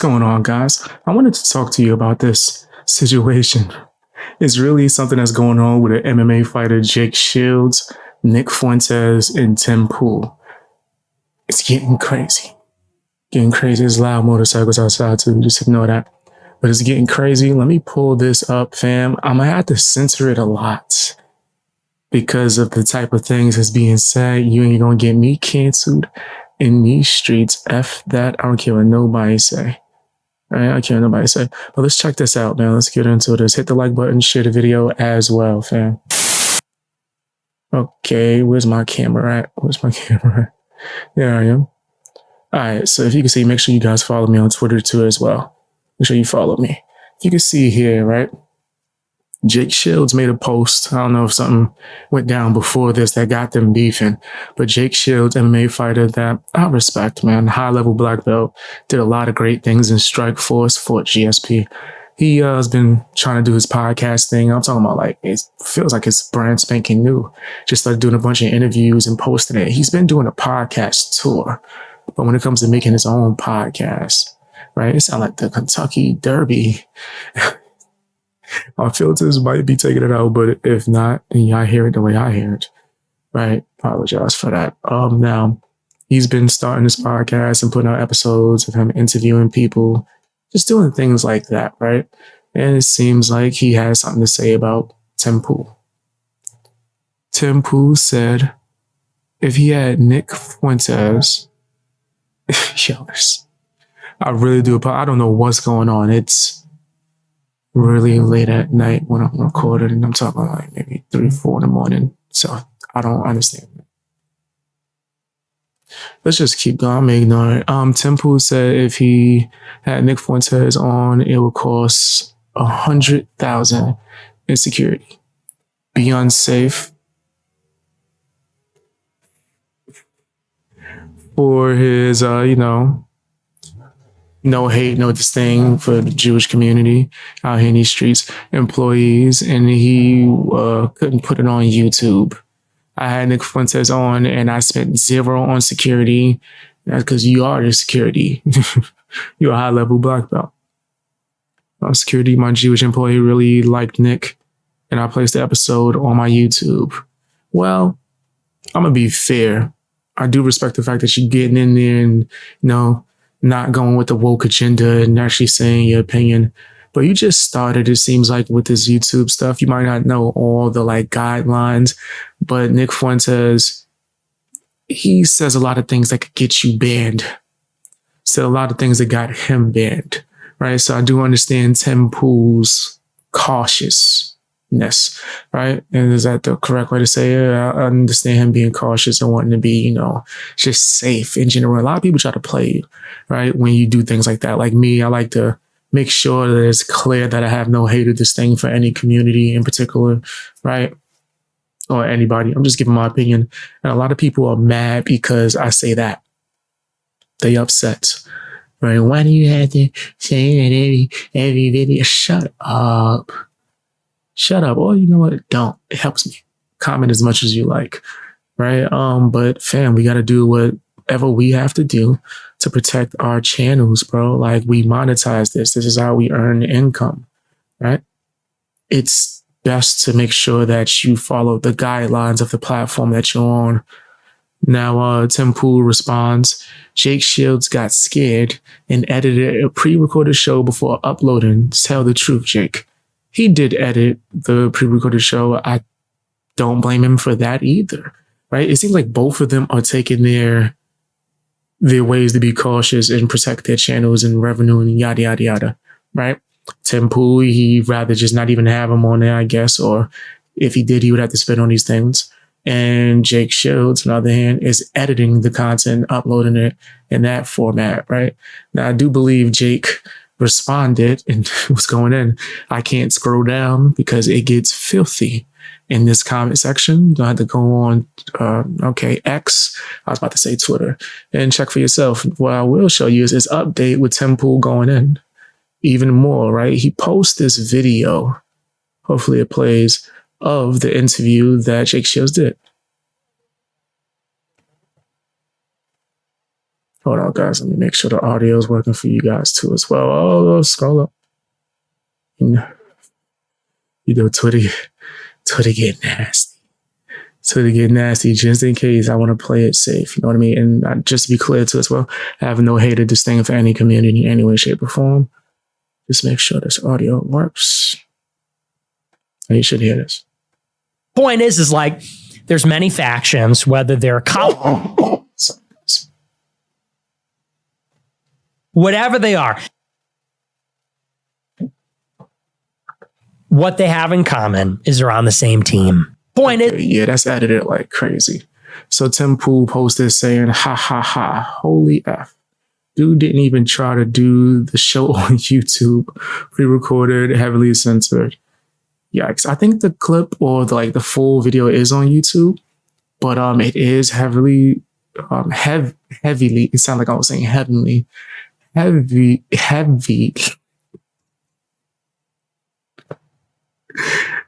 going on, guys? I wanted to talk to you about this situation. It's really something that's going on with an MMA fighter, Jake Shields, Nick Fuentes, and Tim Pool. It's getting crazy. Getting crazy. There's loud motorcycles outside, too. Just ignore that. But it's getting crazy. Let me pull this up, fam. I'm going to have to censor it a lot because of the type of things that's being said. You ain't going to get me canceled in these streets. F that. I don't care what nobody say. All right, I don't care what nobody say. But let's check this out, man. Let's get into this. Hit the like button, share the video as well, fam. Okay, where's my camera at? Where's my camera at? There I am. All right, so if you can see, make sure you guys follow me on Twitter too as well. Make sure you follow me. You can see here, right? Jake Shields made a post. I don't know if something went down before this that got them beefing, but Jake Shields, MMA fighter that I respect, man, high-level black belt, did a lot of great things in Strikeforce, fought GSP. He has been trying to do his podcast thing. I'm talking about like, it feels like it's brand spanking new. Just started doing a bunch of interviews and posting it. He's been doing a podcast tour, but when it comes to making his own podcast, right, it sounds like the Kentucky Derby. Our filters might be taking it out, but if not, and y'all hear it the way I hear it, right? Apologize for that. Now he's been starting this podcast and putting out episodes of him interviewing people, just doing things like that, right? And it seems like he has something to say about Tim Pool. Tim Pool said if he had Nick Fuentes, I really do. I don't know what's going on. It's really late at night when I'm recording, and I'm talking like maybe 3, 4 in the morning. So I don't understand. Let's just keep going. I'm ignoring it. Tim Pool said if he had Nick Fuentes on, it would cost $100,000 in security. Be unsafe for his, no hate, no disdain for the Jewish community out here in these streets, employees, and he couldn't put it on YouTube. I had Nick Fuentes on, and I spent $0 on security. That's because you are the security. You're a high-level black belt. Security, my Jewish employee really liked Nick, and I placed the episode on my YouTube. Well, I'm going to be fair. I do respect the fact that you're getting in there and, not going with the woke agenda and actually saying your opinion. But you just started, it seems like, with this YouTube stuff. You might not know all the guidelines, but Nick Fuentes, he says a lot of things that could get you banned. Said a lot of things that got him banned, right? So I do understand Tim Pool's cautiousness, right? And is that the correct way to say it? I understand him being cautious and wanting to be, just safe in general. A lot of people try to play you, right? When you do things like that. Like me, I like to make sure that it's clear that I have no hate or disdain for any community in particular, right? Or anybody. I'm just giving my opinion. And a lot of people are mad because I say that. They upset, right? Why do you have to say that every video? Shut up. Shut up. Or you know what? Don't. It helps me. Comment as much as you like, right? But fam, we got to do whatever we have to do to protect our channels, bro. Like, we monetize this. This is how we earn income, right? It's best to make sure that you follow the guidelines of the platform that you're on. Now, Tim Pool responds, Jake Shields got scared and edited a pre-recorded show before uploading. Tell the truth, Jake. He did edit the pre-recorded show. I don't blame him for that either, right? It seems like both of them are taking their ways to be cautious and protect their channels and revenue and yada, yada, yada, right? Tim Pool, he'd rather just not even have him on there, I guess, or if he did, he would have to spend on these things. And Jake Shields, on the other hand, is editing the content, uploading it in that format, right? Now, I do believe Jake responded and was going in. I can't scroll down because it gets filthy in this comment section. You don't have to go on, X. I was about to say Twitter, and check for yourself. What I will show you is his update with Tim Pool going in even more, right? He posts this video. Hopefully it plays, of the interview that Jake Shields did. Hold on, guys. Let me make sure the audio is working for you guys too as well. Oh, scroll up. You know, Twitter get nasty. Twitter get nasty just in case I want to play it safe. You know what I mean? And just to be clear too as well, I have no hate or disdain for any community in any way, shape, or form. Just make sure this audio works. And you should hear this. Point is like there's many factions, whether they're whatever they are. What they have in common is they're on the same team. Point is, yeah, that's edited like crazy. So Tim Pool posted saying, ha ha ha, holy F. Dude didn't even try to do the show on YouTube, pre-recorded, heavily censored. Yikes. I think the clip or the full video is on YouTube, but it is heavily, heavily, it sounded like I was saying heavenly, heavy.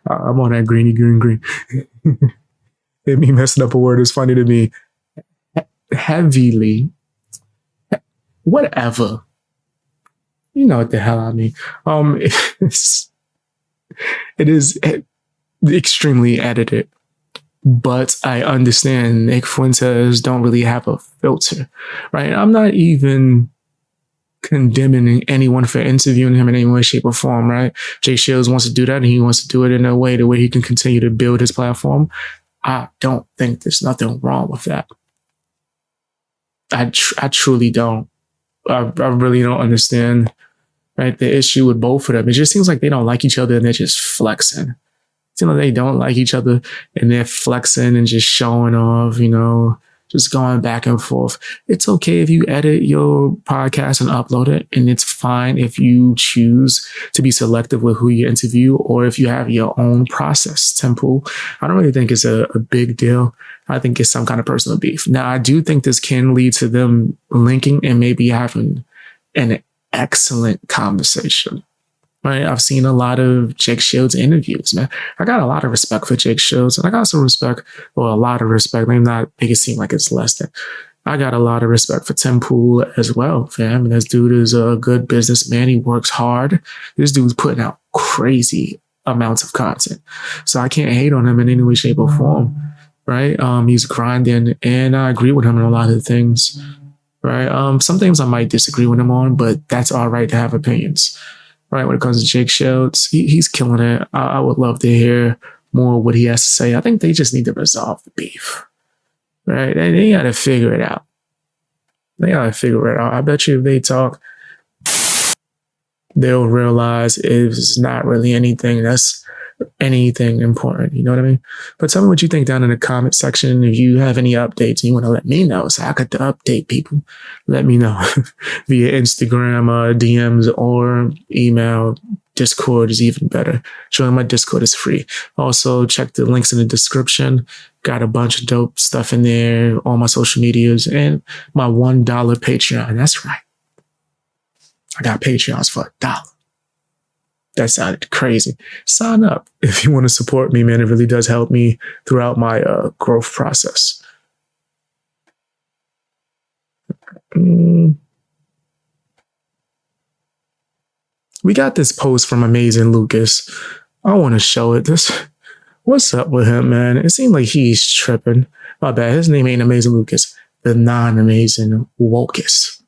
I'm on that green. It me messing up a word is funny to me. Heavily. Whatever. You know what the hell I mean. It is extremely edited, but I understand Nick Fuentes don't really have a filter, right? I'm not even condemning anyone for interviewing him in any way, shape, or form, right? Jake Shields wants to do that, and he wants to do it in a way to where he can continue to build his platform. I don't think there's nothing wrong with that. I truly don't. I really don't understand, right? The issue with both of them. It just seems like they don't like each other and they're just flexing. It seems like they don't like each other and they're flexing and just showing off, just going back and forth. It's okay if you edit your podcast and upload it, and it's fine if you choose to be selective with who you interview or if you have your own process. Temple, I don't really think it's a big deal. I think it's some kind of personal beef. Now, I do think this can lead to them linking and maybe having an excellent conversation. Right? I've seen a lot of Jake Shields interviews, man. I got a lot of respect for Jake Shields, and I got some respect, or a lot of respect. Let me not make it seem like it's less than. I got a lot of respect for Tim Pool as well, fam. And this dude is a good businessman. He works hard. This dude's putting out crazy amounts of content. So I can't hate on him in any way, shape, or form. Right? He's grinding, and I agree with him on a lot of things. Right? Some things I might disagree with him on, but that's all right to have opinions. Right, when it comes to Jake Shields, he's killing it. I would love to hear more what he has to say. I think they just need to resolve the beef. Right? They got to figure it out. I bet you if they talk, they'll realize it's not really anything important. You know what I mean? But tell me what you think down in the comment section. If you have any updates and you want to let me know so I could update people, let me know via Instagram, DMs, or email. Discord is even better. Join my Discord is free. Also, check the links in the description. Got a bunch of dope stuff in there, all my social medias, and my $1 Patreon. That's right. I got Patreons for $1. That sounded crazy. Sign up if you want to support me, man. It really does help me throughout my growth process. We got this post from Amazing Lucas. I want to show it. What's up with him, man? It seemed like he's tripping. My bad. His name ain't Amazing Lucas. The non-amazing Wokus.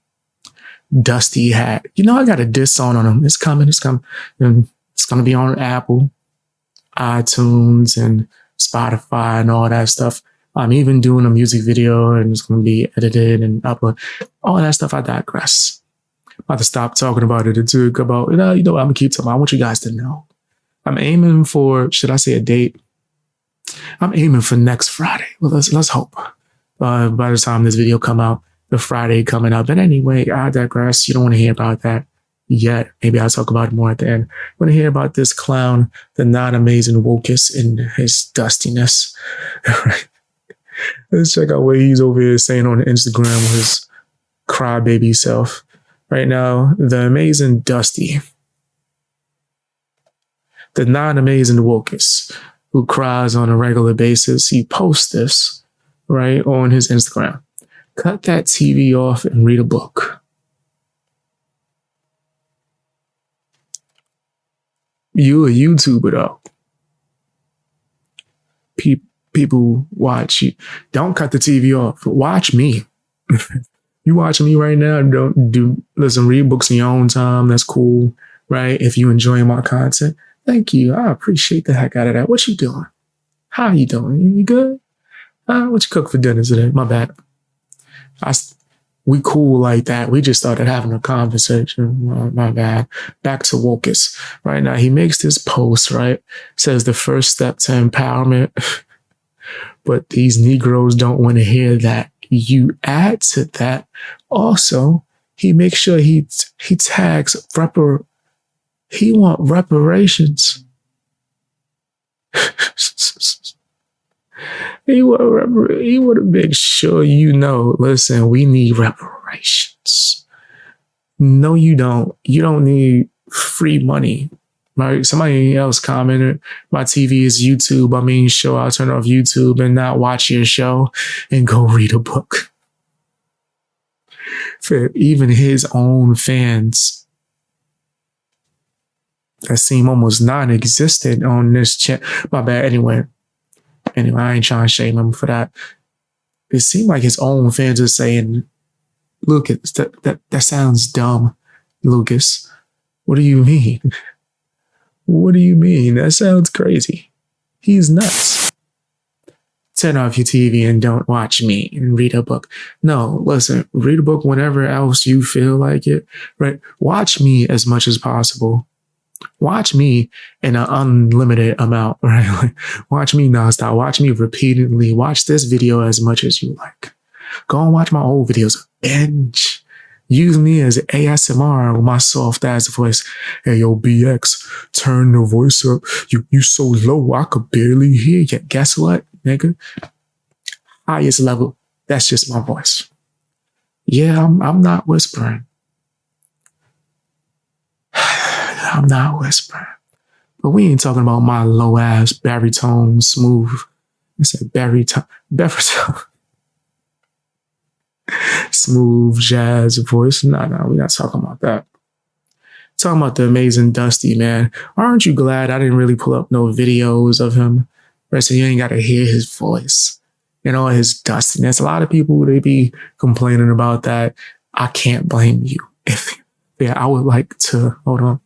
Dusty hat. I got a diss song on him. It's coming. And it's going to be on Apple, iTunes, and Spotify, and all that stuff. I'm even doing a music video, and it's going to be edited and uploaded. All that stuff. I digress. I'm about to stop talking about it and talk about, I'm going to keep talking. I want you guys to know. I'm aiming for, should I say a date? I'm aiming for next Friday. Well, let's hope. By the time this video come out, the Friday coming up. But anyway, I digress. You don't want to hear about that yet. Maybe I'll talk about it more at the end. You want to hear about this clown, the non-amazing Wokus, and his dustiness. Right. Let's check out what he's over here saying on Instagram with his crybaby self. Right now, the amazing Dusty, the non-amazing Wokus, who cries on a regular basis, he posts this, right, on his Instagram. Cut that TV off and read a book. You a YouTuber though. People watch you. Don't cut the TV off. Watch me. You watching me right now? Listen, read books in your own time. That's cool, right? If you enjoy my content, thank you. I appreciate the heck out of that. What you doing? How you doing? You good? What you cook for dinner today? My bad. We cool like that. We just started having a conversation. My bad. Back to Wokus. Right now, he makes this post, right? Says the first step to empowerment. But these Negroes don't want to hear that. You add to that. Also, he makes sure he tags he want reparations. He want to make sure you know, listen, we need reparations. No, you don't. You don't need free money. Right? Somebody else commented, my TV is YouTube. I mean, sure, I'll turn off YouTube and not watch your show and go read a book. For even his own fans that seem almost non-existent on this channel. My bad. Anyway, I ain't trying to shame him for that. It seemed like his own fans are saying, Lucas, that sounds dumb, Lucas. What do you mean? What do you mean? That sounds crazy. He's nuts. Turn off your TV and don't watch me and read a book. No, listen, read a book whenever else you feel like it, right? Watch me as much as possible. Watch me in an unlimited amount, right? Like, watch me nonstop. Watch me repeatedly. Watch this video as much as you like. Go and watch my old videos. Binge. Use me as ASMR with my soft ass voice. Hey, yo, BX, turn the voice up. You so low, I could barely hear you. Guess what, nigga? Highest level. That's just my voice. Yeah, I'm not whispering. I'm not whispering. But we ain't talking about my low ass baritone smooth. I said baritone. Smooth jazz voice. No, we're not talking about that. Talking about the amazing Dusty, man. Aren't you glad I didn't really pull up no videos of him? Right, so you ain't got to hear his voice and all his dustiness. A lot of people, they be complaining about that. I can't blame you. I would like to, hold on.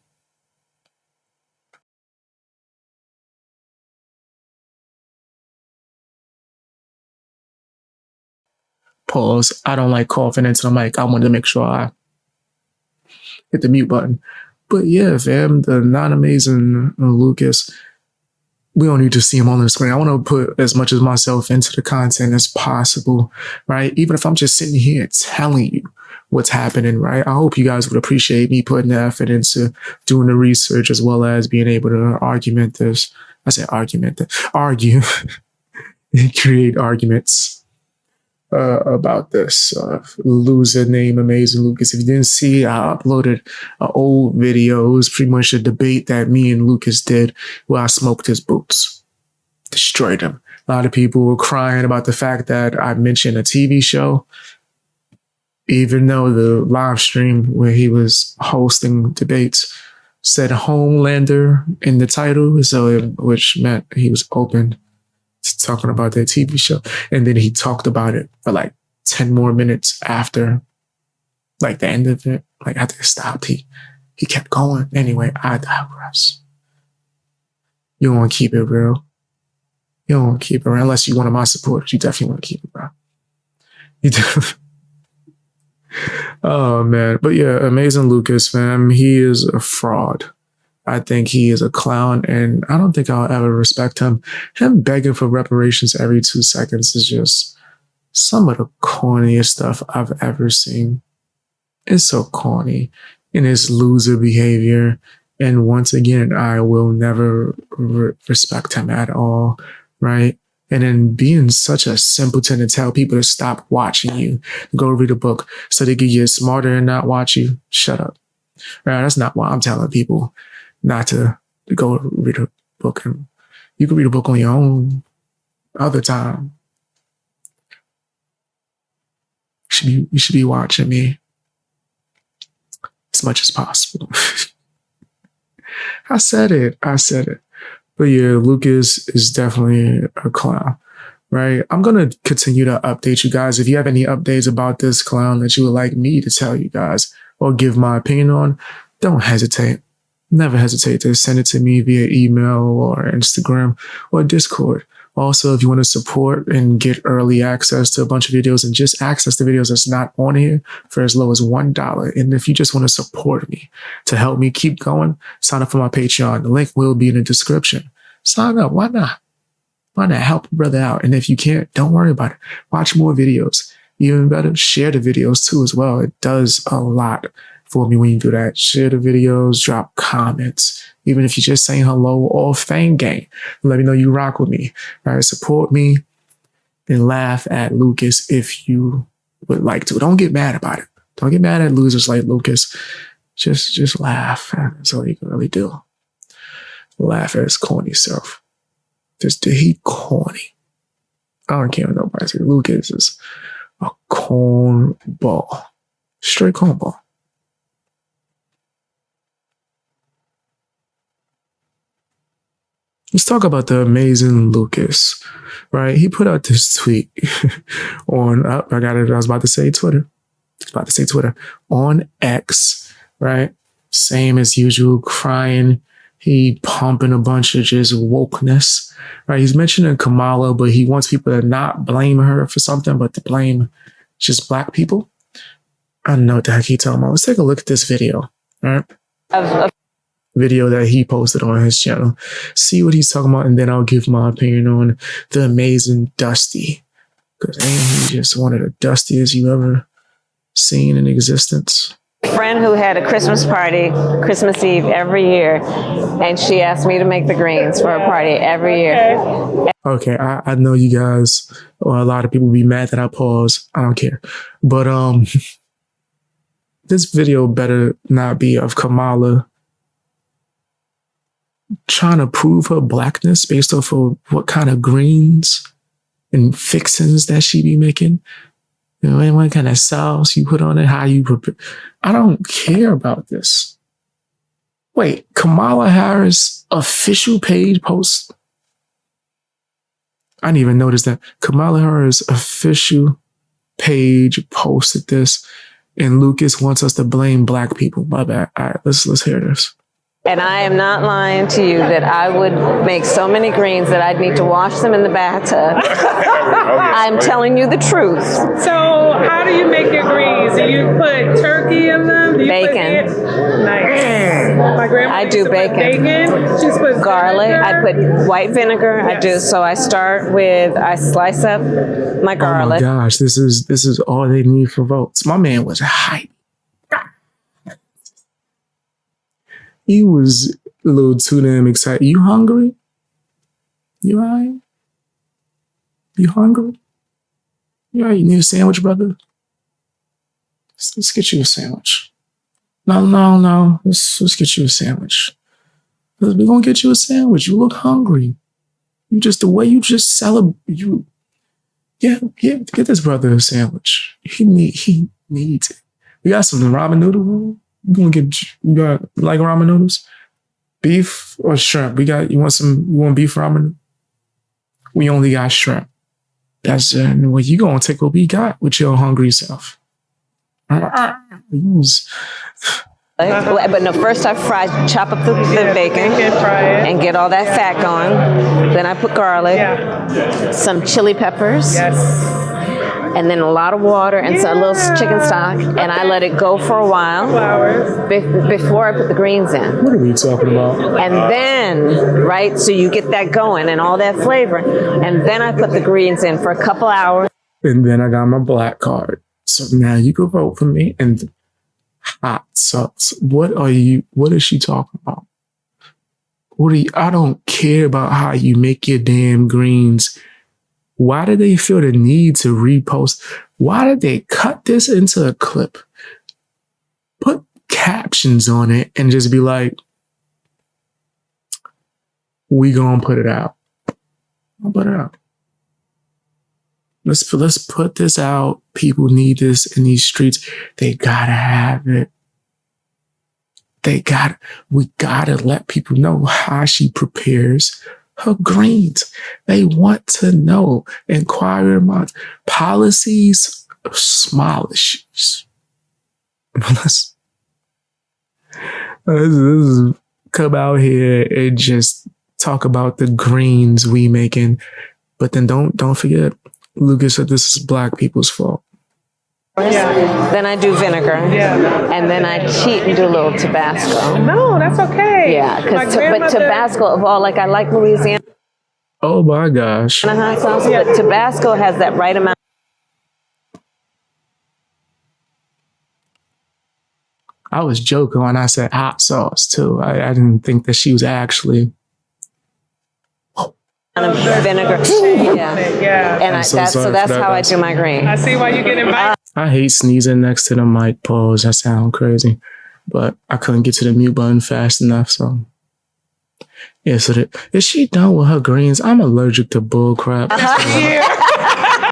Pause. I don't like coughing into the mic. I wanted to make sure I hit the mute button. But yeah, fam, the non-amazing Lucas, we don't need to see him on the screen. I want to put as much of myself into the content as possible, right? Even if I'm just sitting here telling you what's happening, right? I hope you guys would appreciate me putting the effort into doing the research as well as being able to argue and create arguments about this loser named Amazing Lucas. If you didn't see, I uploaded an old video. It was pretty much a debate that me and Lucas did where I smoked his boots, destroyed him. A lot of people were crying about the fact that I mentioned a TV show, even though the live stream where he was hosting debates said Homelander in the title, which meant he was open talking about that TV show. And then he talked about it for like 10 more minutes after like the end of it. Like after it stopped, he kept going. Anyway, I digress. You want to keep it real. You don't want to keep it real. Unless you're one of my supporters, you definitely want to keep it real. You do. Oh man. But yeah, Amazing Lucas, fam. He is a fraud. I think he is a clown, and I don't think I'll ever respect him. Him begging for reparations every 2 seconds is just some of the corniest stuff I've ever seen. It's so corny in his loser behavior. And once again, I will never respect him at all, right? And then being such a simpleton to tell people to stop watching you, go read a book so they can get smarter and not watch you. Shut up. Right? That's not why I'm telling people not to go read a book. And you can read a book on your own other time. You should be watching me as much as possible. I said it. But yeah, Lucas is definitely a clown, right? I'm going to continue to update you guys. If you have any updates about this clown that you would like me to tell you guys or give my opinion on, don't hesitate. Never hesitate to send it to me via email or Instagram or Discord. Also, if you want to support and get early access to a bunch of videos and just access the videos that's not on here for as low as $1. And if you just want to support me to help me keep going, sign up for my Patreon. The link will be in the description. Sign up. Why not? Why not help a brother out? And if you can't, don't worry about it. Watch more videos. Even better, share the videos too as well. It does a lot for me when you do that. Share the videos, drop comments. Even if you're just saying hello or fang gang, let me know you rock with me. All right, support me and laugh at Lucas if you would like to. Don't get mad about it. Don't get mad at losers like Lucas. Just laugh. That's all you can really do. Laugh at his corny self. Just he corny. I don't care what nobody says. Lucas is a cornball. Straight cornball. Let's talk about the amazing Lucas, right? He put out this tweet on, I was about to say Twitter. On X, right? Same as usual, crying. He pumping a bunch of just wokeness, right? He's mentioning Kamala, but he wants people to not blame her for something, but to blame just Black people. I don't know what the heck he's talking about. Let's take a look at this video, all right? Video that he posted on his channel. See what he's talking about, and then I'll give my opinion on the amazing Dusty. Because ain't he just one of the dustiest you ever seen in existence? Friend who had a Christmas party, Christmas Eve every year, and she asked me to make the greens for a party every year. Okay, I know you guys, or a lot of people be mad that I pause. I don't care. But this video better not be of Kamala trying to prove her Blackness based off of what kind of greens and fixings that she be making. You know, and what kind of sauce you put on it, how you prepare. I don't care about this. Wait, Kamala Harris official page post? I didn't even notice that. Kamala Harris official page posted this, and Lucas wants us to blame Black people. My bad. All right, let's hear this. And I am not lying to you that I would make so many greens that I'd need to wash them in the bathtub. I'm telling you the truth. So how do you make your greens? Do you put turkey in them? Do you Bacon. Put nice. My grandma I used do to bacon. Put She's put Garlic. vinegar. I put white vinegar. Yes. I do. So I start with, I slice up my garlic. Oh my gosh, this is all they need for votes. My man was hype. He was a little too damn excited. You hungry? You all right? You hungry? You all right? You need a sandwich, brother? Let's get you a sandwich. No. Let's get you a sandwich. We're gonna get you a sandwich. You look hungry. The way you just celebrate. Get this brother a sandwich. He needs it. We got some ramen noodles. You got like ramen noodles? Beef or shrimp? You want beef ramen? We only got shrimp. That's well, you gonna take what we got with your hungry self. But no, first I chop up the bacon fry it. and get all that fat going. Then I put garlic, some chili peppers. Yes. And then a lot of water and a little chicken stock, and I let it go for a while Flowers. before I put the greens in. What are we talking about? And then, right, so you get that going and all that flavor, and then I put the greens in for a couple hours. And then I got my black card. So now you can vote for me. And hot sauce. What is she talking about? I don't care about how you make your damn greens. Why did they feel the need to repost? Why did they cut this into a clip? Put captions on it and just be like, we gonna put it out. I'll put it out. Let's put this out. People need this in these streets. They gotta have it. We gotta let people know how she prepares her greens. They want to know. Inquiring minds. Policies are small issues. Let's come out here and just talk about the greens we making. But then don't forget, Lucas said this is black people's fault. Then I do vinegar. And then I cheat and do a little Tabasco. No, that's okay. Yeah, My but grandmother- Tabasco of all, like I like Louisiana Oh my gosh. hot sauce, but Tabasco has that right amount. I was joking when I said hot sauce too. I didn't think that she was actually. Vinegar. Yeah. Yeah. And I'm so that's sorry for that's that, how I guys. do my green. I see why you get invited. I hate sneezing next to the mic. Pause. That sounds crazy, but I couldn't get to the mute button fast enough. So yeah. So is she done with her greens? I'm allergic to bull crap. I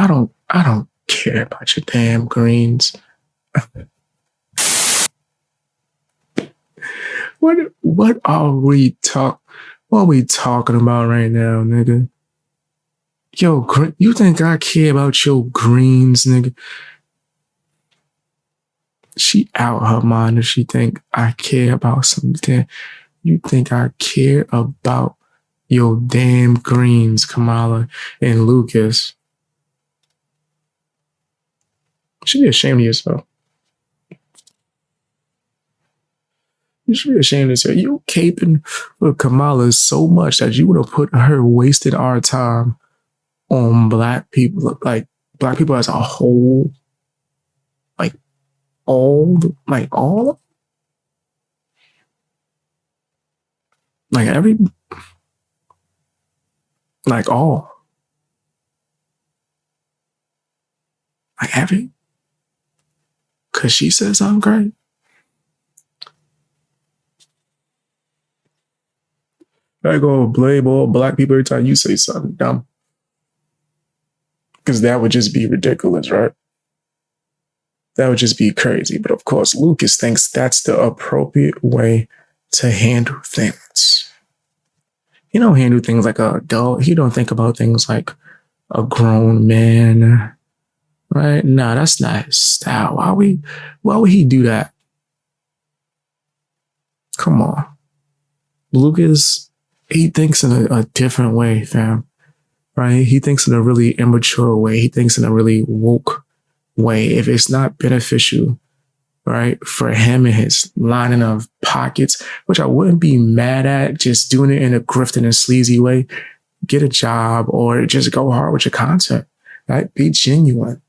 don't care about your damn greens. What are we talking about right now, nigga? Yo, you think I care about your greens, nigga? She out her mind if she think I care about something. You think I care about your damn greens, Kamala and Lucas? You should be ashamed of yourself. You should be ashamed of yourself. You caping with Kamala so much that you would have put her wasted our time on black people, like black people as a whole, like all, like every, like all, like every, because she says I'm great. I go blame all black people every time you say something dumb. Because that would just be ridiculous, right? That would just be crazy. But of course, Lucas thinks that's the appropriate way to handle things. He don't handle things like an adult. He don't think about things like a grown man, right? Nah, that's not his style. Why would he do that? Come on. Lucas, he thinks in a different way, fam. Right? He thinks in a really immature way. He thinks in a really woke way. If it's not beneficial, right, for him and his lining of pockets, which I wouldn't be mad at, just doing it in a grifting and sleazy way, get a job or just go hard with your content, right? Be genuine.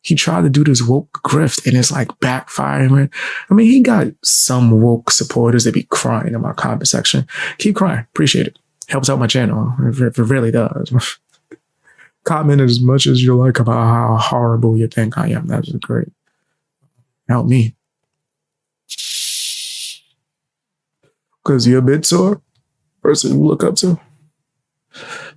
He tried to do this woke grift and it's like backfiring. I mean, he got some woke supporters that be crying in my comment section. Keep crying. Appreciate it. Helps out my channel. It really does. Comment as much as you like about how horrible you think I am. That's great. Help me. Because you're a bit sore. Person you look up to.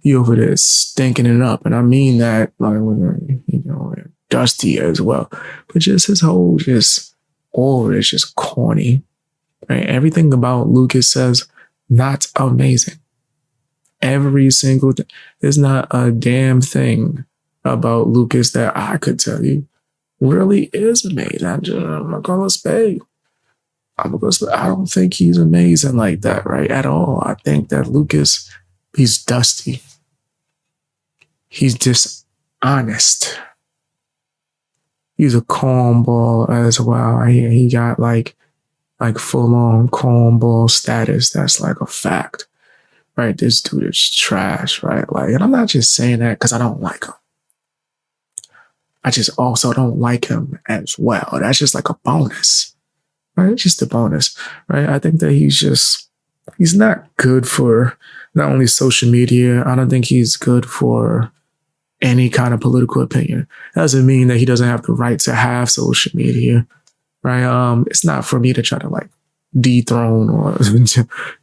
You over there stinking it up. And I mean that, like, you know, Dusty as well. But just his whole aura is just corny. Right? Everything about Lucas says, not amazing. Every single thing. There's not a damn thing about Lucas that I could tell you really is amazing. I'm not gonna spade. I don't think he's amazing like that, right? At all. I think that Lucas, he's dusty. He's dishonest. He's a cornball as well. He got like full on cornball status. That's like a fact, right? This dude is trash, right? Like, and I'm not just saying that because I don't like him. I just also don't like him as well. That's just like a bonus, right? It's just a bonus, right? I think that he's not good for not only social media. I don't think he's good for any kind of political opinion. That doesn't mean that he doesn't have the right to have social media, right? It's not for me to try to like dethrone or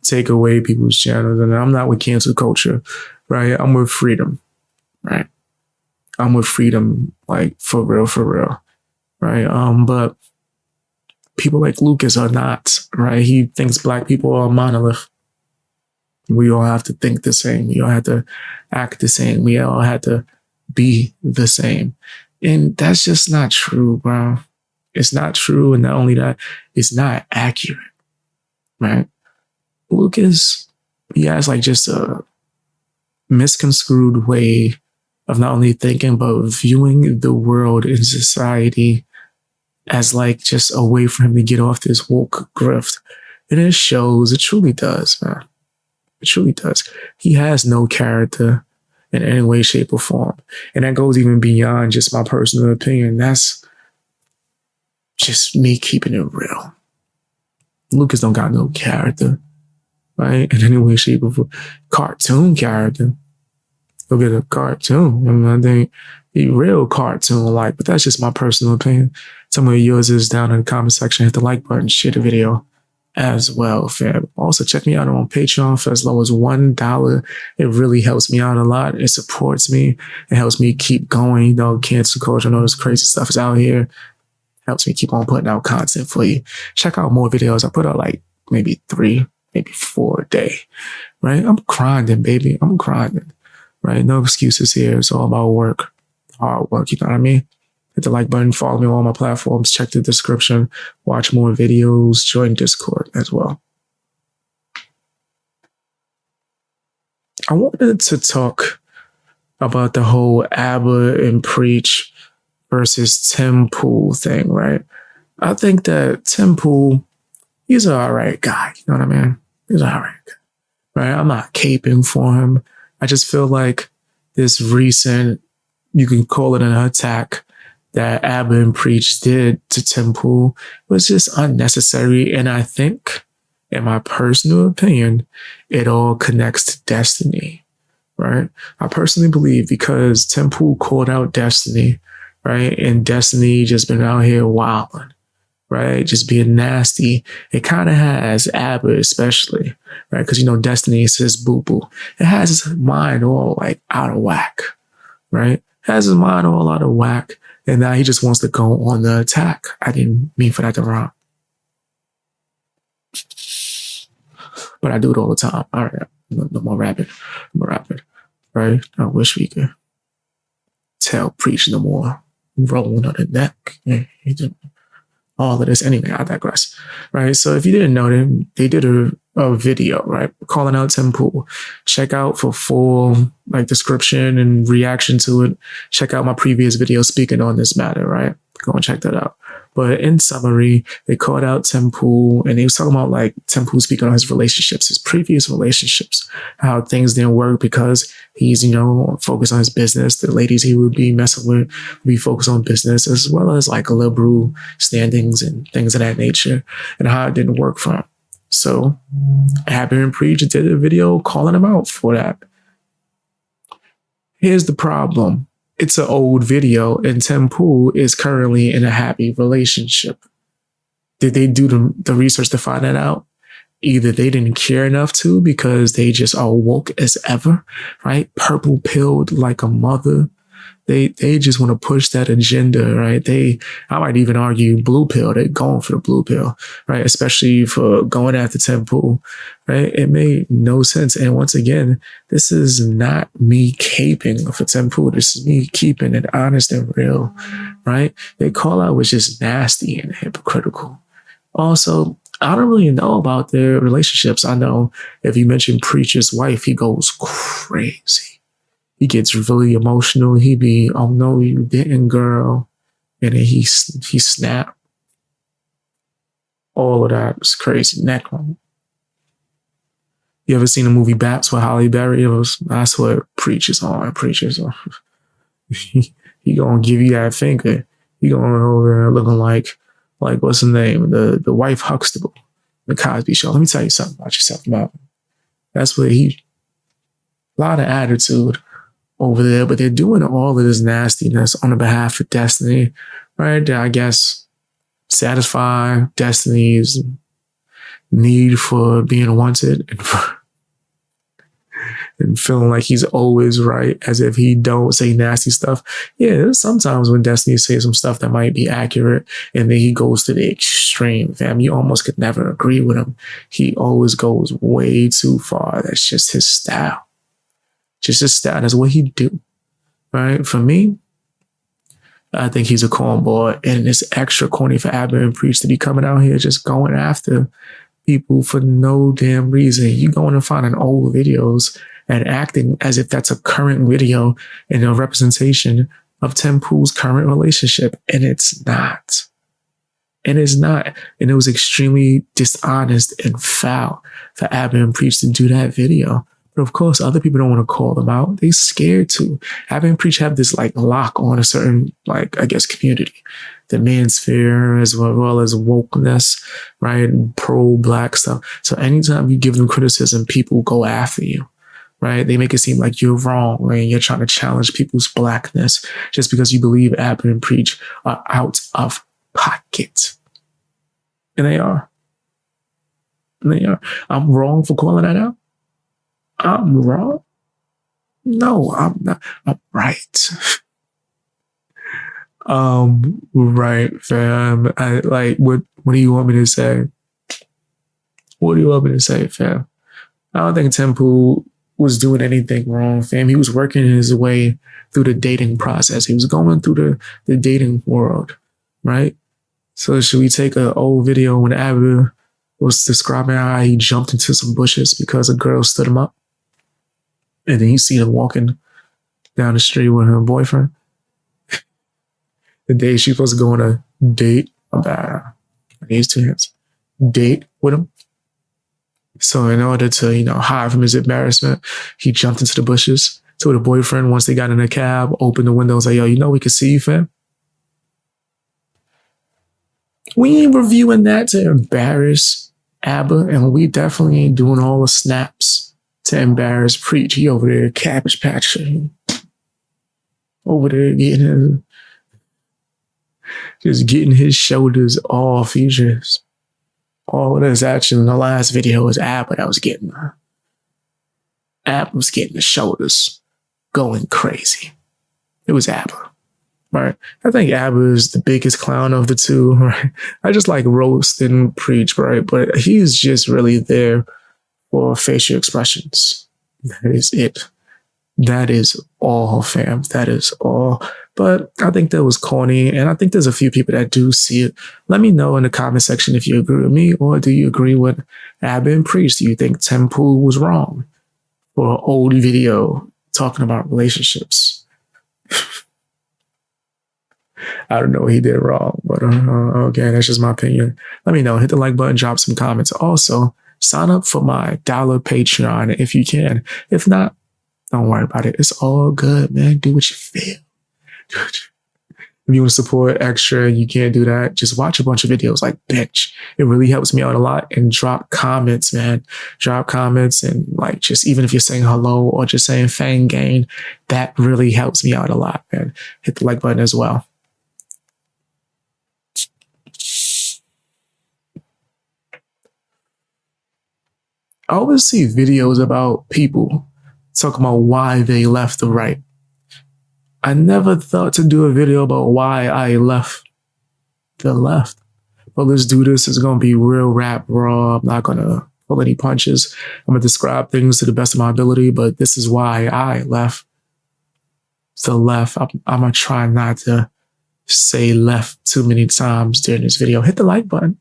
take away people's channels. And I'm not with cancel culture, right? I'm with freedom, right? I'm with freedom, like for real, right? But people like Lucas are not, right? He thinks black people are a monolith. We all have to think the same. We all have to act the same. We all have to be the same. And that's just not true, bro. It's not true. And not only that, it's not accurate, right? Lucas, he has like just a misconstrued way of not only thinking, but viewing the world and society as like just a way for him to get off this woke grift. And it shows, it truly does, man. It truly does. He has no character in any way, shape, or form. And that goes even beyond just my personal opinion. That's just me keeping it real. Lucas don't got no character, right? In any way, shape, or form. Cartoon character. Look at a cartoon. I mean, I think he real cartoon-like, but that's just my personal opinion. Some of yours is down in the comment section. Hit the like button, share the video as well, fam. Also, check me out on Patreon for as low as $1. It really helps me out a lot. It supports me. It helps me keep going. You know, cancel culture and all this crazy stuff is out here. Helps me keep on putting out content for you. Check out more videos. I put out like maybe 3, maybe 4 a day, right? I'm grinding, baby. I'm grinding, right? No excuses here. It's all about work, hard work. You know what I mean? Hit the like button, follow me on all my platforms, check the description, watch more videos, join Discord as well. I wanted to talk about the whole ABBA and Preach versus Tim Pool thing, right? I think that Tim Pool, he's an all right guy. You know what I mean? He's an all right guy, right? I'm not caping for him. I just feel like this recent, you can call it an attack, that ABBA and Preach did to Tim Pool was just unnecessary. And I think, in my personal opinion, it all connects to Destiny, right? I personally believe because Tim Pool called out Destiny, right? And Destiny just been out here wilding, right? Just being nasty. It kind of has ABBA especially, right? Because, you know, Destiny is his boo-boo. It has his mind all like out of whack, right? It has his mind all out of whack. And now he just wants to go on the attack. I didn't mean for that to rhyme. But I do it all the time. All right. No more rapping. Right? I wish we could tell Preach no more. Rolling on the neck. All of this. Anyway, I digress. Right? So if you didn't know them, they did a video, right? Calling out Tim Pool. Check out for full like description and reaction to it. Check out my previous video speaking on this matter, right? Go and check that out. But in summary, they called out Tim Pool and he was talking about like Tim Pool speaking on his relationships, his previous relationships, how things didn't work because he's, you know, focused on his business. The ladies he would be messing with would be focused on business as well as like liberal standings and things of that nature and how it didn't work for him. So ABBA and Preach did a video calling him out for that. Here's the problem. It's an old video and Tim Pool is currently in a happy relationship. Did they do the research to find that out? Either they didn't care enough to because they just are woke as ever, right? Purple pilled like a mother. They just want to push that agenda, right? I might even argue blue pill. They're going for the blue pill, right? Especially for going after Tim Pool, right? It made no sense. And once again, this is not me caping for Tim Pool. This is me keeping it honest and real, right? Their call out was just nasty and hypocritical. Also, I don't really know about their relationships. I know if you mention Preacher's wife, he goes crazy. He gets really emotional. He be, oh no, you didn't, girl. And then he snapped. All of that was crazy. Neck on. You ever seen the movie Baps with Halle Berry? That's what Preacher's on. Preacher's on. He gonna give you that finger. He going over there looking like what's his name? The wife Huxtable, the Cosby Show. Let me tell you something about yourself, man. That's what a lot of attitude over there, but they're doing all of this nastiness on the behalf of Destiny, right? I guess satisfy Destiny's need for being wanted and feeling like he's always right, as if he don't say nasty stuff. Yeah, there's sometimes when Destiny says some stuff that might be accurate, and then he goes to the extreme, fam. You almost could never agree with him. He always goes way too far. That's just his style. Just his style. That's what he do. Right? For me, I think he's a cornball, and it's extra corny for Abba and Preach to be coming out here just going after people for no damn reason. You going and finding old videos and acting as if that's a current video and a representation of Tim Pool's current relationship, and it's not. And it's not. And it was extremely dishonest and foul for Abba and Preach to do that video. But of course, other people don't want to call them out. They scared to. Abba and Preach have this like lock on a certain, like, I guess, community. The manosphere as well as wokeness, right? And pro-black stuff. So anytime you give them criticism, people go after you, right? They make it seem like you're wrong, right? You're trying to challenge people's blackness just because you believe Abba and Preach are out of pocket. And they are. And they are. I'm wrong for calling that out. I'm wrong? No, I'm not. I'm right. Right, fam. I like what do you want me to say? What do you want me to say, fam? I don't think Tim Pool was doing anything wrong, fam. He was working his way through the dating process. He was going through the dating world, right? So should we take an old video when Abba was describing how he jumped into some bushes because a girl stood him up? And then you see him walking down the street with her boyfriend. The day she's supposed to go on a date. These two hands. Date with him. So in order to, hide from his embarrassment, he jumped into the bushes. So the boyfriend, once they got in a cab, opened the window, was like, yo, we can see you, fam. We ain't reviewing that to embarrass Abba, and we definitely ain't doing all the snaps to embarrass Preach. He over there cabbage patching. Over there getting his shoulders off. He just all of this action in the last video was Abba that was getting her. Abba was getting the shoulders going crazy. It was Abba. Right. I think Abba is the biggest clown of the two, right? I just like roast and Preach, right? But he's just really there for facial expressions. That is it. That is all, fam. That is all. But I think that was corny, and I think there's a few people that do see it. Let me know in the comment section if you agree with me, or do you agree with Abba and Preach? Do you think Tim Pool was wrong for an old video talking about relationships? I don't know what he did wrong, but okay, that's just my opinion. Let me know. Hit the like button, drop some comments. Also, sign up for my $1 Patreon if you can. If not, don't worry about it. It's all good, man. Do what you feel. If you want to support extra, you can't do that. Just watch a bunch of videos like Bench. It really helps me out a lot. And drop comments, man. Drop comments, and like, just even if you're saying hello or just saying Fang Gang, that really helps me out a lot, man. Hit the like button as well. I always see videos about people talking about why they left the right. I never thought to do a video about why I left the left. But let's do this. It's going to be real rap raw. I'm not going to pull any punches. I'm going to describe things to the best of my ability, but this is why I left the left. I'm going to try not to say left too many times during this video. Hit the like button.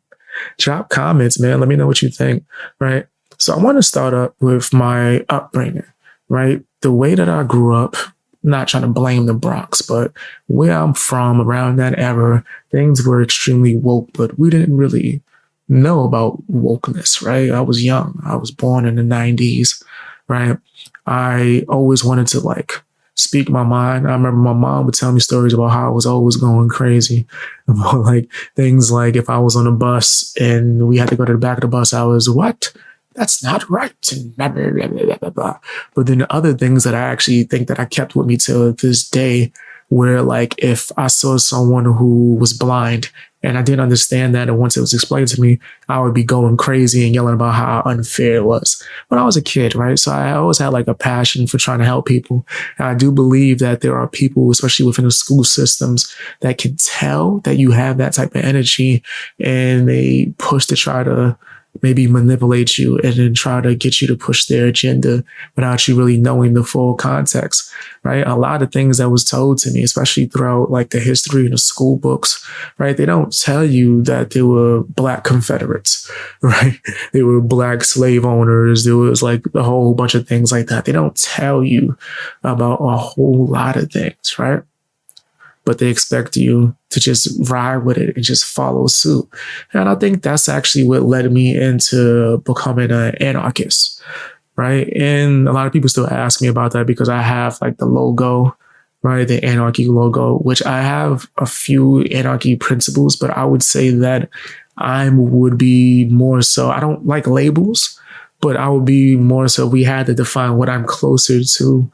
Drop comments, man. Let me know what you think, right? So I want to start up with my upbringing, right? The way that I grew up, not trying to blame the Bronx, but where I'm from around that era, things were extremely woke, but we didn't really know about wokeness, right? I was young. I was born in the 90s, right? I always wanted to like speak my mind. I remember my mom would tell me stories about how I was always going crazy about like things like if I was on a bus and we had to go to the back of the bus, I was, what? That's not right. And blah, blah, blah, blah, blah, blah. But then other things that I actually think that I kept with me till this day, where like if I saw someone who was blind And I didn't understand that. And once it was explained to me, I would be going crazy and yelling about how unfair it was when I was a kid, right? So I always had like a passion for trying to help people. And I do believe that there are people, especially within the school systems, that can tell that you have that type of energy, and they push to try to maybe manipulate you and then try to get you to push their agenda without you really knowing the full context, right? A lot of things that was told to me, especially throughout like the history and the school books, right? They don't tell you that there were Black Confederates, right? There were Black slave owners. There was like a whole bunch of things like that. They don't tell you about a whole lot of things, right? But they expect you to just ride with it and just follow suit. And I think that's actually what led me into becoming an anarchist, right? And a lot of people still ask me about that because I have like the logo, right? The anarchy logo, which I have a few anarchy principles, but I would say that I would be more so, I don't like labels, but I would be more so, we had to define what I'm closer to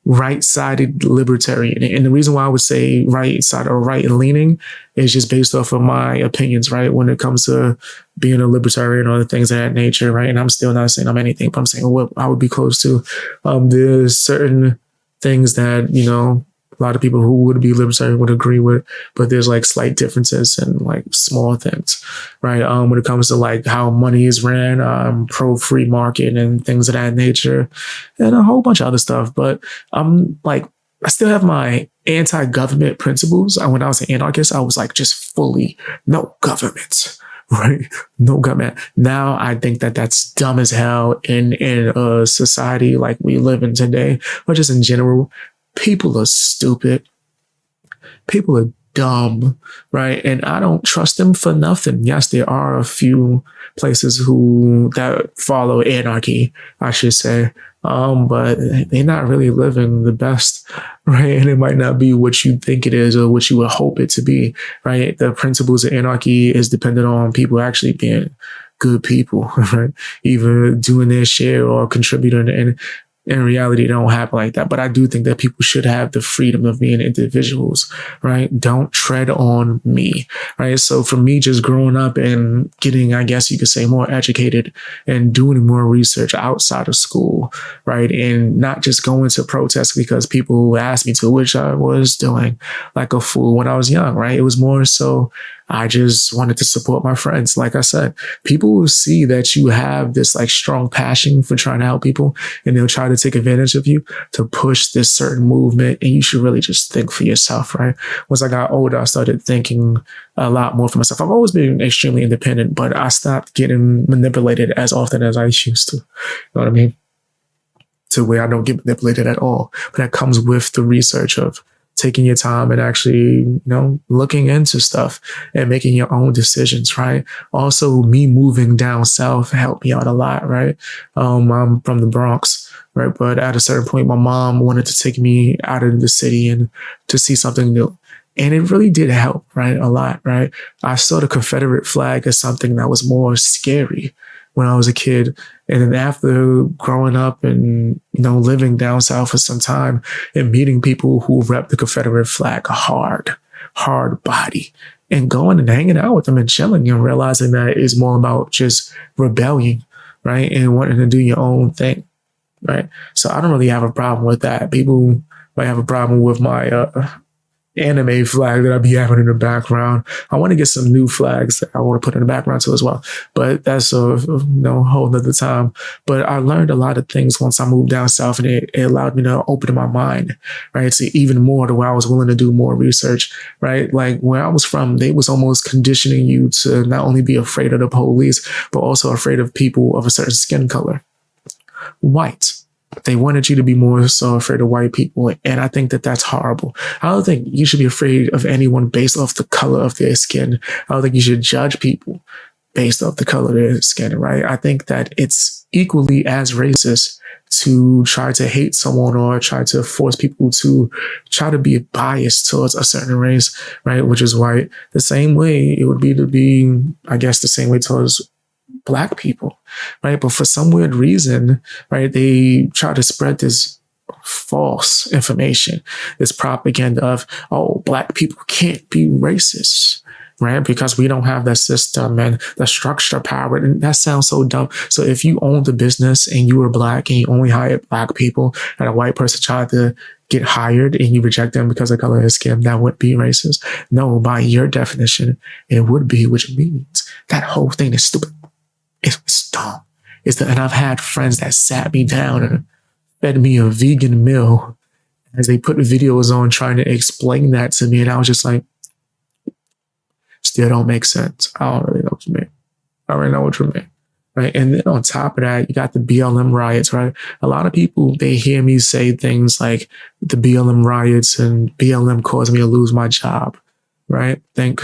right-sided libertarian. And the reason why I would say right-sided or right-leaning is just based off of my opinions, right? When it comes to being a libertarian or things of that nature, right? And I'm still not saying I'm anything, but I'm saying what I would be close to. There's certain things that, you know, a lot of people who would be libertarian would agree with, but there's like slight differences and like small things, right? When it comes to like how money is ran, pro free market and things of that nature, and a whole bunch of other stuff. But I'm like, I still have my anti-government principles. When I was an anarchist, I was like just fully no government. Right? No government. Now I think that that's dumb as hell in a society like we live in today, or just in general. People are stupid. People are dumb, right? And I don't trust them for nothing. Yes, there are a few places that follow anarchy, I should say. But they're not really living the best, right? And it might not be what you think it is or what you would hope it to be, right? The principles of anarchy is dependent on people actually being good people, right? Either doing their share or contributing. And in reality, it don't happen like that. But I do think that people should have the freedom of being individuals, right? Don't tread on me, right? So for me, just growing up and getting, I guess you could say, more educated and doing more research outside of school, right? And not just going to protests because people asked me to, which I was doing like a fool when I was young, right? It was more so I just wanted to support my friends. Like I said, people will see that you have this like strong passion for trying to help people, and they'll try to take advantage of you to push this certain movement. And you should really just think for yourself, right? Once I got older, I started thinking a lot more for myself. I've always been extremely independent, but I stopped getting manipulated as often as I used to. You know what I mean? To where I don't get manipulated at all. But that comes with the research of taking your time and actually, you know, looking into stuff and making your own decisions, right? Also, me moving down south helped me out a lot, right? I'm from the Bronx, right? But at a certain point, my mom wanted to take me out of the city and to see something new. And it really did help, right? A lot, right? I saw the Confederate flag as something that was more scary when I was a kid. And then after growing up and, you know, living down south for some time and meeting people who rep the Confederate flag hard body, and going and hanging out with them and chilling and realizing that it's more about just rebelling, right? And wanting to do your own thing, right? So I don't really have a problem with that. People might have a problem with my anime flag that I'd be having in the background. I want to get some new flags that I want to put in the background too as well. But that's a whole nother time. But I learned a lot of things once I moved down south, and it allowed me to open my mind, right? To even more to where I was willing to do more research, right? Like where I was from, they was almost conditioning you to not only be afraid of the police, but also afraid of people of a certain skin color. White. They wanted you to be more so afraid of white people. And I think that that's horrible. I don't think you should be afraid of anyone based off the color of their skin. I don't think you should judge people based off the color of their skin, right? I think that it's equally as racist to try to hate someone or try to force people to try to be biased towards a certain race, right? Which is white. The same way it would be to be, I guess, the same way towards Black people, right? But for some weird reason, right, they try to spread this false information, this propaganda of, oh, Black people can't be racist. right? Because we don't have that system and the structure power. And that sounds so dumb. So if you owned the business and you were Black and you only hired Black people and a white person tried to get hired and you reject them because of the color of his skin, that would be racist. No, by your definition, it would be, which means that whole thing is stupid. It's dumb. And I've had friends that sat me down and fed me a vegan meal as they put videos on trying to explain that to me. And I was just like, still don't make sense. I don't really know what you mean. I already know what you mean. Right. And then on top of that, you got the BLM riots, right? A lot of people, they hear me say things like the BLM riots and BLM caused me to lose my job. Right. Thank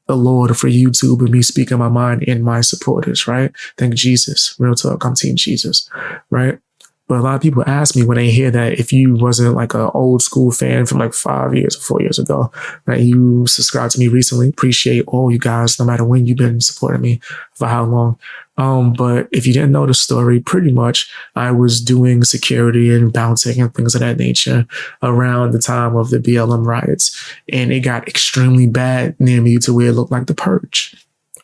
the Lord for YouTube and me speaking my mind in my supporters. Right. Thank Jesus. Real talk. I'm Team Jesus. Right. But a lot of people ask me when they hear that if you wasn't like an old school fan from like 5 years or 4 years ago, right? You subscribed to me recently. Appreciate all you guys, no matter when you've been supporting me for how long. But if you didn't know the story, pretty much I was doing security and bouncing and things of that nature around the time of the BLM riots. And it got extremely bad near me to where it looked like the purge,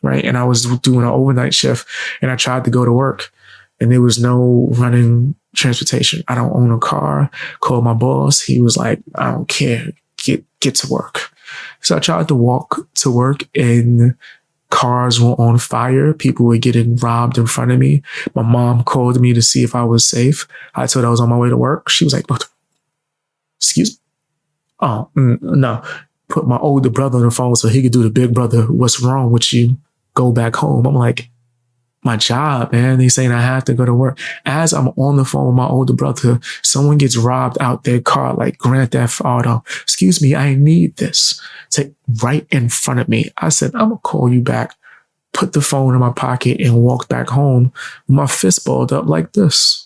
right? And I was doing an overnight shift and I tried to go to work and there was no running transportation. I don't own a car. Called my boss. He was like, I don't care. Get to work. So I tried to walk to work and cars were on fire. People were getting robbed in front of me. My mom called me to see if I was safe. I told her I was on my way to work. She was like, excuse me? Oh, no. Put my older brother on the phone so he could do the big brother. What's wrong with you? Go back home. I'm like, my job, man. They saying I have to go to work. As I'm on the phone with my older brother, someone gets robbed out their car, like Grand Theft Auto. Excuse me, I need this. It's right in front of me. I said, I'm gonna call you back. Put the phone in my pocket and walked back home with my fist balled up like this.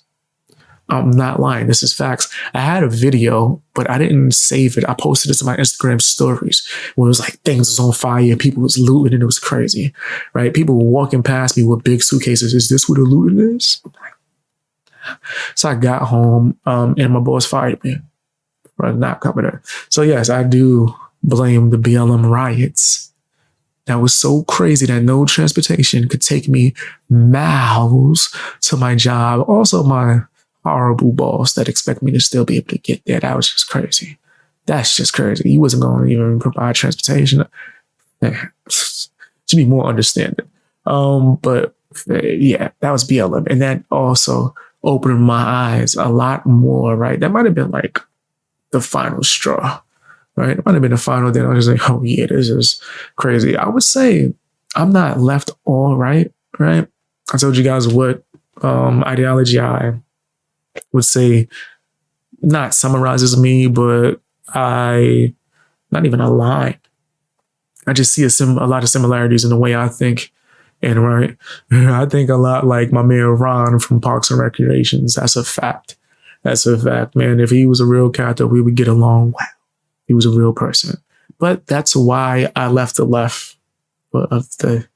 I'm not lying. This is facts. I had a video, but I didn't save it. I posted it to my Instagram stories where it was like things was on fire and people was looting and it was crazy, right? People were walking past me with big suitcases. Is this what the looting is? So I got home and my boss fired me for not coming in. So yes, I do blame the BLM riots. That was so crazy that no transportation could take me miles to my job. Also, my horrible boss that expect me to still be able to get there. That was just crazy. That's just crazy. He wasn't going to even provide transportation. Should be more understanding. But yeah, that was BLM. And that also opened my eyes a lot more, right? That might have been like the final straw, right? It might have been the final thing. I was like, oh yeah, this is crazy. I would say I'm not left or right, right? I told you guys what ideology I would say not summarizes me, but I not even aligned. I just see a lot of similarities in the way I think. And right, I think a lot like my man Ron from Parks and Recreations. That's a fact. That's a fact, man. If he was a real character, we would get along well. He was a real person. But that's why I left the left of the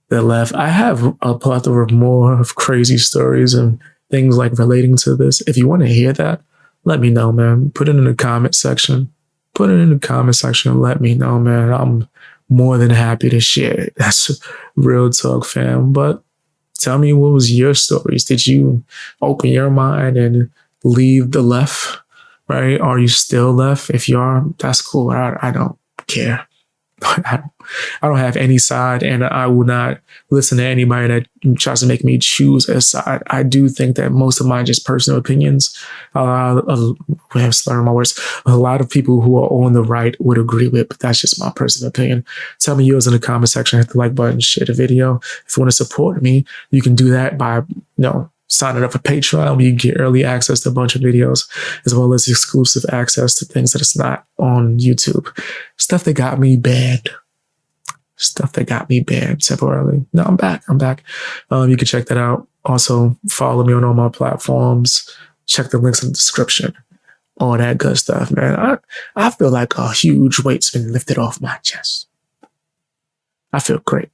left. I have a plethora of more of crazy stories and things like relating to this. If you want to hear that, let me know, man. Put it in the comment section. Put it in the comment section. Let me know, man. I'm more than happy to share it. That's real talk, fam. But tell me, what was your stories? Did you open your mind and leave the left, right? Are you still left? If you are, that's cool. I don't care. I don't have any side, and I will not listen to anybody that tries to make me choose a side. I do think that most of mine are just personal opinions. I'm slurring my words. A lot of people who are on the right would agree with, but that's just my personal opinion. Tell me yours in the comment section. Hit the like button, share the video. If you want to support me, you can do that by, signing up for Patreon, where you get early access to a bunch of videos, as well as exclusive access to things that is not on YouTube. Stuff that got me banned. Temporarily. No, I'm back. You can check that out. Also, follow me on all my platforms. Check the links in the description. All that good stuff, man. I feel like a huge weight's been lifted off my chest. I feel great.